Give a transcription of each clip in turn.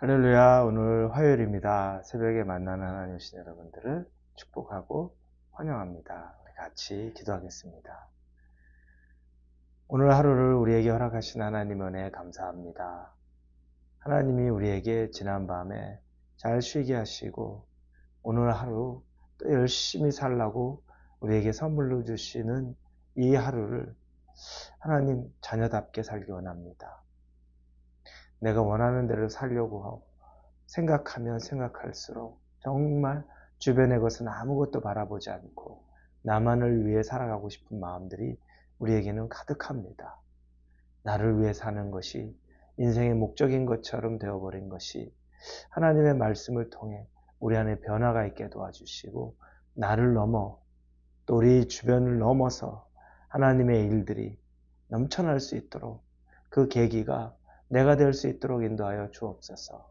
할렐루야, 오늘 화요일입니다. 새벽에 만나는 하나님 오신 여러분들을 축복하고 환영합니다. 우리 같이 기도하겠습니다. 오늘 하루를 우리에게 허락하신 하나님 은혜에 감사합니다. 하나님이 우리에게 지난밤에 잘 쉬게 하시고 오늘 하루 또 열심히 살라고 우리에게 선물로 주시는 이 하루를 하나님 자녀답게 살기 원합니다. 내가 원하는 대로 살려고 하고 생각하면 생각할수록 정말 주변의 것은 아무것도 바라보지 않고 나만을 위해 살아가고 싶은 마음들이 우리에게는 가득합니다. 나를 위해 사는 것이 인생의 목적인 것처럼 되어버린 것이 하나님의 말씀을 통해 우리 안에 변화가 있게 도와주시고 나를 넘어 또 우리 주변을 넘어서 하나님의 일들이 넘쳐날 수 있도록 그 계기가 내가 될 수 있도록 인도하여 주옵소서.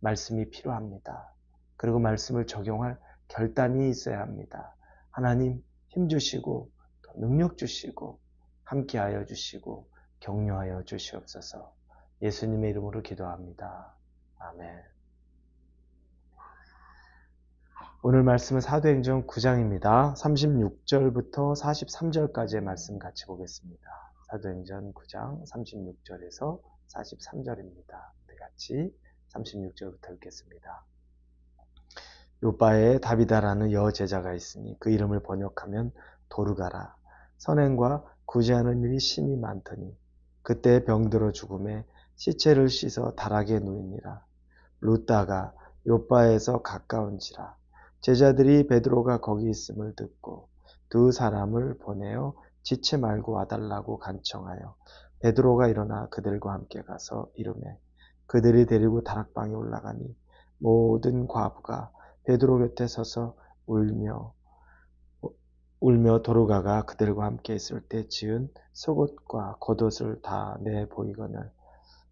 말씀이 필요합니다. 그리고 말씀을 적용할 결단이 있어야 합니다. 하나님 힘 주시고 능력 주시고 함께하여 주시고 격려하여 주시옵소서. 예수님의 이름으로 기도합니다. 아멘. 오늘 말씀은 사도행전 9장입니다. 36절부터 43절까지의 말씀 같이 보겠습니다. 사도행전 9장 36절에서 43절입니다. 우리 같이 36절부터 읽겠습니다. 요바에 다비다라는 여제자가 있으니 그 이름을 번역하면 도르가라. 선행과 구제하는 일이 심히 많더니 그때 병들어 죽음에 시체를 씻어 다락에 누이니라. 루다가 요바에서 가까운지라. 제자들이 베드로가 거기 있음을 듣고 두 사람을 보내어 지체 말고 와달라고 간청하여 베드로가 일어나 그들과 함께 가서 이르매 그들이 데리고 다락방에 올라가니 모든 과부가 베드로 곁에 서서 울며 도르가가 그들과 함께 있을 때 지은 속옷과 겉옷을 다 내보이거늘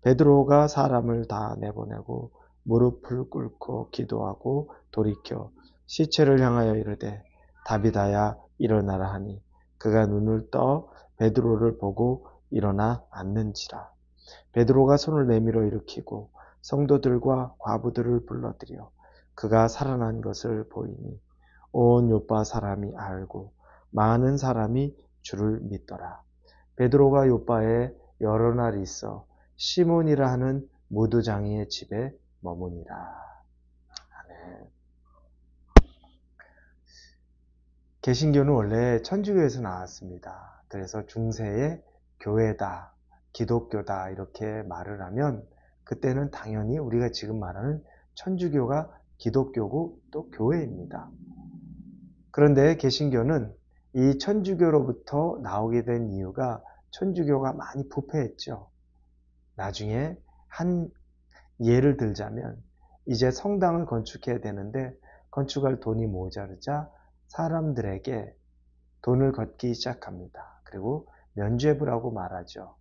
베드로가 사람을 다 내보내고 무릎을 꿇고 기도하고 돌이켜 시체를 향하여 이르되 다비다야 일어나라 하니 그가 눈을 떠 베드로를 보고 일어나 앉는지라. 베드로가 손을 내밀어 일으키고 성도들과 과부들을 불러들여 그가 살아난 것을 보이니 온 요파 사람이 알고 많은 사람이 주를 믿더라. 베드로가 요파에 여러 날 있어 시몬이라 하는 무두장이의 집에 머무니라. 아멘. 개신교는 원래 천주교에서 나왔습니다. 그래서 중세의 교회다, 기독교다 이렇게 말을 하면 그때는 당연히 우리가 지금 말하는 천주교가 기독교고 또 교회입니다. 그런데 개신교는 이 천주교로부터 나오게 된 이유가 천주교가 많이 부패했죠. 나중에 한 예를 들자면 이제 성당을 건축해야 되는데 건축할 돈이 모자르자 사람들에게 돈을 걷기 시작합니다. 그리고 면죄부라고 말하죠.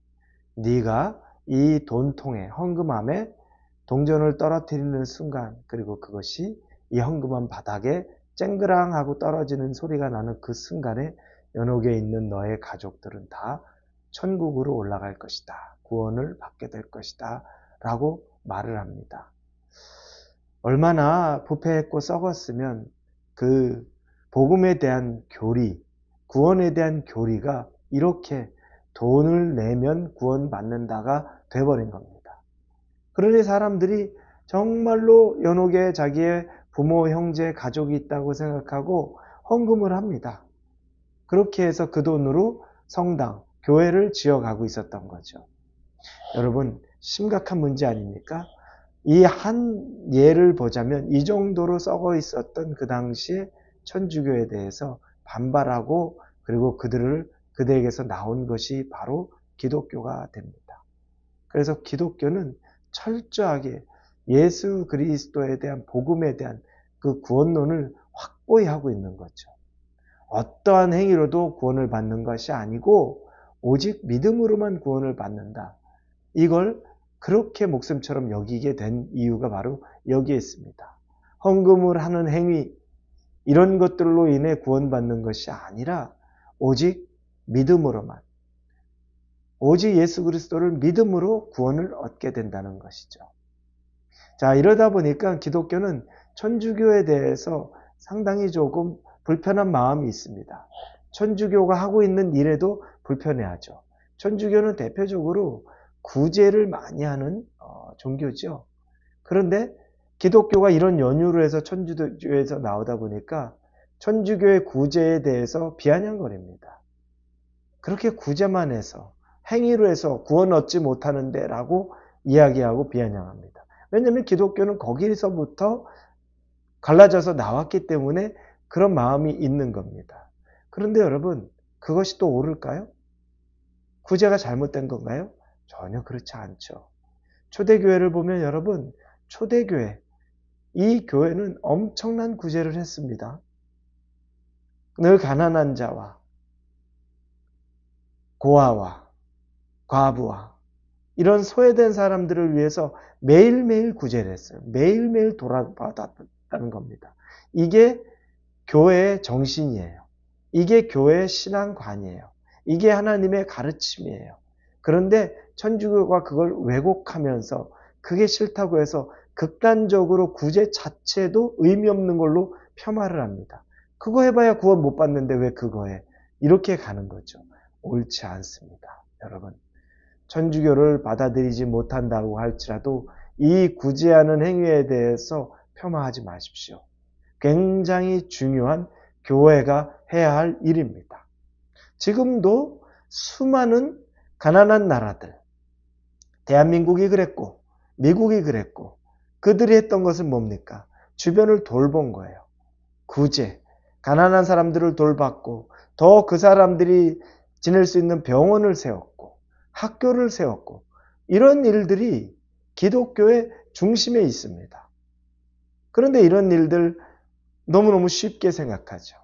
네가 이 돈통에 헌금함에 동전을 떨어뜨리는 순간 그리고 그것이 이 헌금함 바닥에 쨍그랑하고 떨어지는 소리가 나는 그 순간에 연옥에 있는 너의 가족들은 다 천국으로 올라갈 것이다. 구원을 받게 될 것이다. 라고 말을 합니다. 얼마나 부패했고 썩었으면 그 복음에 대한 교리, 구원에 대한 교리가 이렇게 돈을 내면 구원받는다가 돼버린 겁니다. 그러니 사람들이 정말로 연옥에 자기의 부모, 형제, 가족이 있다고 생각하고 헌금을 합니다. 그렇게 해서 그 돈으로 성당, 교회를 지어가고 있었던 거죠. 여러분, 심각한 문제 아닙니까? 이 한 예를 보자면 이 정도로 썩어 있었던 그 당시에 천주교에 대해서 반발하고 그리고 그들에게서 나온 것이 바로 기독교가 됩니다. 그래서 기독교는 철저하게 예수 그리스도에 대한 복음에 대한 그 구원론을 확고히 하고 있는 거죠. 어떠한 행위로도 구원을 받는 것이 아니고 오직 믿음으로만 구원을 받는다. 이걸 그렇게 목숨처럼 여기게 된 이유가 바로 여기에 있습니다. 헌금을 하는 행위 이런 것들로 인해 구원받는 것이 아니라 오직 믿음으로만 오직 예수 그리스도를 믿음으로 구원을 얻게 된다는 것이죠. 자, 이러다 보니까 기독교는 천주교에 대해서 상당히 조금 불편한 마음이 있습니다. 천주교가 하고 있는 일에도 불편해하죠. 천주교는 대표적으로 구제를 많이 하는 종교죠. 그런데 기독교가 이런 연유로 해서 천주교에서 나오다 보니까 천주교의 구제에 대해서 비아냥거립니다. 그렇게 구제만 해서 행위로 해서 구원 얻지 못하는데 라고 이야기하고 비아냥합니다. 왜냐하면 기독교는 거기서부터 갈라져서 나왔기 때문에 그런 마음이 있는 겁니다. 그런데 여러분, 그것이 또 옳을까요? 구제가 잘못된 건가요? 전혀 그렇지 않죠. 초대교회를 보면 여러분, 초대교회, 이 교회는 엄청난 구제를 했습니다. 늘 가난한 자와 고아와 과부와 이런 소외된 사람들을 위해서 매일매일 구제를 했어요. 매일매일 돌아받았다는 겁니다. 이게 교회의 정신이에요. 이게 교회의 신앙관이에요. 이게 하나님의 가르침이에요. 그런데 천주교가 그걸 왜곡하면서 그게 싫다고 해서 극단적으로 구제 자체도 의미 없는 걸로 폄하를 합니다. 그거 해봐야 구원 못 받는데 왜 그거 해? 이렇게 가는 거죠. 옳지 않습니다. 여러분, 천주교를 받아들이지 못한다고 할지라도 이 구제하는 행위에 대해서 폄하하지 마십시오. 굉장히 중요한 교회가 해야 할 일입니다. 지금도 수많은 가난한 나라들, 대한민국이 그랬고 미국이 그랬고 그들이 했던 것은 뭡니까? 주변을 돌본 거예요. 구제, 가난한 사람들을 돌봤고 더 그 사람들이 지낼 수 있는 병원을 세웠고 학교를 세웠고 이런 일들이 기독교의 중심에 있습니다. 그런데 이런 일들 너무너무 쉽게 생각하죠.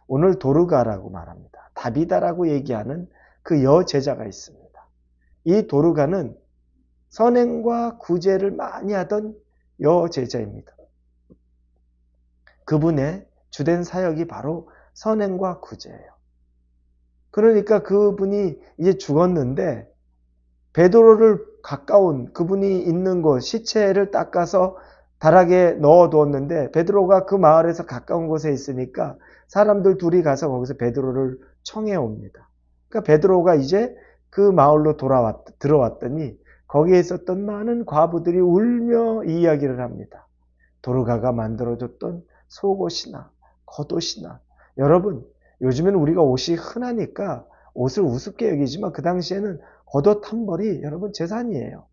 오늘 도르가라고 말합니다. 다비다라고 얘기하는 그 여제자가 있습니다. 이 도르가는 선행과 구제를 많이 하던 여제자입니다. 그분의 주된 사역이 바로 선행과 구제예요. 그러니까 그분이 이제 죽었는데 베드로를 가까운 그분이 있는 곳 시체를 닦아서 다락에 넣어두었는데 베드로가 그 마을에서 가까운 곳에 있으니까 사람들 둘이 가서 거기서 베드로를 청해 옵니다. 그러니까 베드로가 이제 그 마을로 들어왔더니 거기에 있었던 많은 과부들이 울며 이 이야기를 합니다. 도르가가 만들어줬던 속옷이나 겉옷이나 여러분 요즘에는 우리가 옷이 흔하니까 옷을 우습게 여기지만 그 당시에는 겉옷 한 벌이 여러분 재산이에요.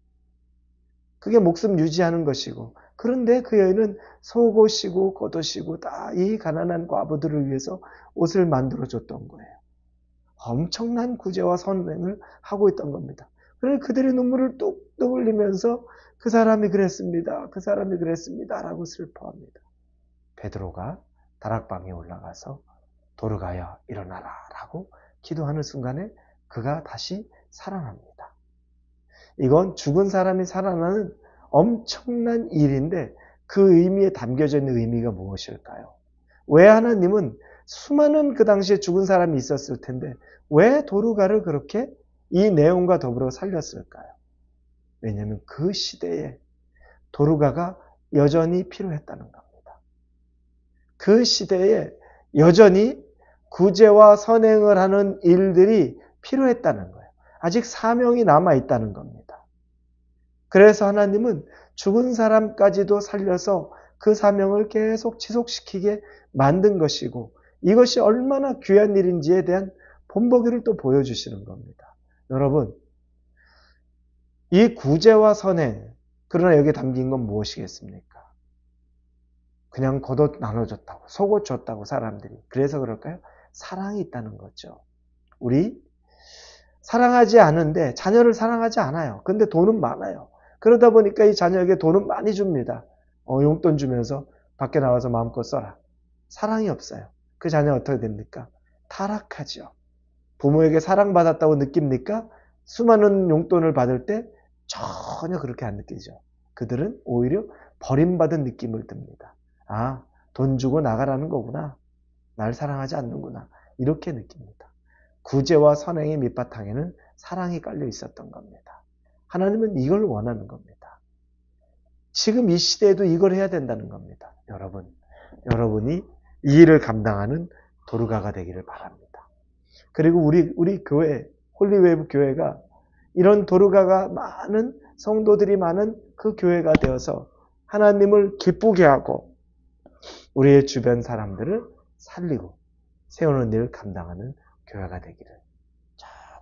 그게 목숨 유지하는 것이고 그런데 그 여인은 속옷이고 겉옷이고 다 이 가난한 과부들을 위해서 옷을 만들어줬던 거예요. 엄청난 구제와 선행을 하고 있던 겁니다. 그래서 그들이 눈물을 뚝뚝 흘리면서 그 사람이 그랬습니다. 그 사람이 그랬습니다. 라고 슬퍼합니다. 베드로가 다락방에 올라가서 도르가여 일어나라 라고 기도하는 순간에 그가 다시 살아납니다. 이건 죽은 사람이 살아나는 엄청난 일인데 그 의미에 담겨져 있는 의미가 무엇일까요? 왜 하나님은 수많은 그 당시에 죽은 사람이 있었을 텐데 왜 도르가를 그렇게 이 내용과 더불어 살렸을까요? 왜냐하면 그 시대에 도르가가 여전히 필요했다는 겁니다. 그 시대에 여전히 구제와 선행을 하는 일들이 필요했다는 거예요. 아직 사명이 남아있다는 겁니다. 그래서 하나님은 죽은 사람까지도 살려서 그 사명을 계속 지속시키게 만든 것이고 이것이 얼마나 귀한 일인지에 대한 본보기를 또 보여주시는 겁니다. 여러분, 이 구제와 선행, 그러나 여기에 담긴 건 무엇이겠습니까? 그냥 겉옷 나눠줬다고, 속옷 줬다고 사람들이. 그래서 그럴까요? 사랑이 있다는 거죠. 우리 사랑하지 않은데 자녀를 사랑하지 않아요. 근데 돈은 많아요. 그러다 보니까 이 자녀에게 돈은 많이 줍니다. 용돈 주면서 밖에 나와서 마음껏 써라. 사랑이 없어요. 그 자녀 어떻게 됩니까? 타락하죠. 부모에게 사랑받았다고 느낍니까? 수많은 용돈을 받을 때 전혀 그렇게 안 느끼죠. 그들은 오히려 버림받은 느낌을 듭니다. 아, 돈 주고 나가라는 거구나. 날 사랑하지 않는구나. 이렇게 느낍니다. 구제와 선행의 밑바탕에는 사랑이 깔려 있었던 겁니다. 하나님은 이걸 원하는 겁니다. 지금 이 시대에도 이걸 해야 된다는 겁니다. 여러분이 이 일을 감당하는 도르가가 되기를 바랍니다. 그리고 우리 교회, 홀리웨이브 교회가 이런 도르가가 많은 성도들이 많은 그 교회가 되어서 하나님을 기쁘게 하고 우리의 주변 사람들을 살리고 세우는 일을 감당하는 교회가 되기를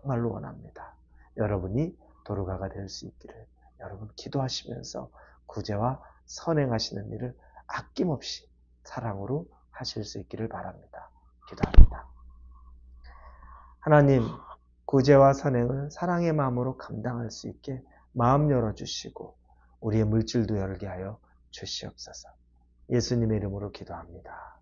정말로 원합니다. 여러분이 도르가가 될 수 있기를 여러분 기도하시면서 구제와 선행하시는 일을 아낌없이 사랑으로 하실 수 있기를 바랍니다. 기도합니다. 하나님, 구제와 선행을 사랑의 마음으로 감당할 수 있게 마음 열어주시고 우리의 물질도 열게 하여 주시옵소서. 예수님의 이름으로 기도합니다.